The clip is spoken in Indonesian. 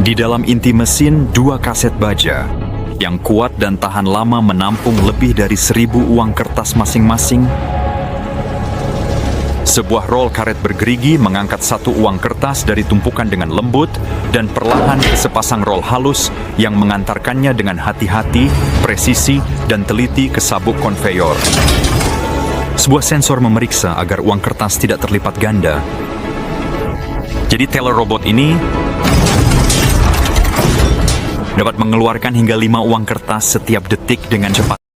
Di dalam inti mesin, 2 kaset baja yang kuat dan tahan lama menampung lebih dari 1.000 uang kertas masing-masing. Sebuah rol karet bergerigi mengangkat 1 uang kertas dari tumpukan dengan lembut dan perlahan ke sepasang rol halus yang mengantarkannya dengan hati-hati, presisi, dan teliti ke sabuk konveyor. Sebuah sensor memeriksa agar uang kertas tidak terlipat ganda. Jadi teller robot ini dapat mengeluarkan hingga 5 uang kertas setiap detik dengan cepat.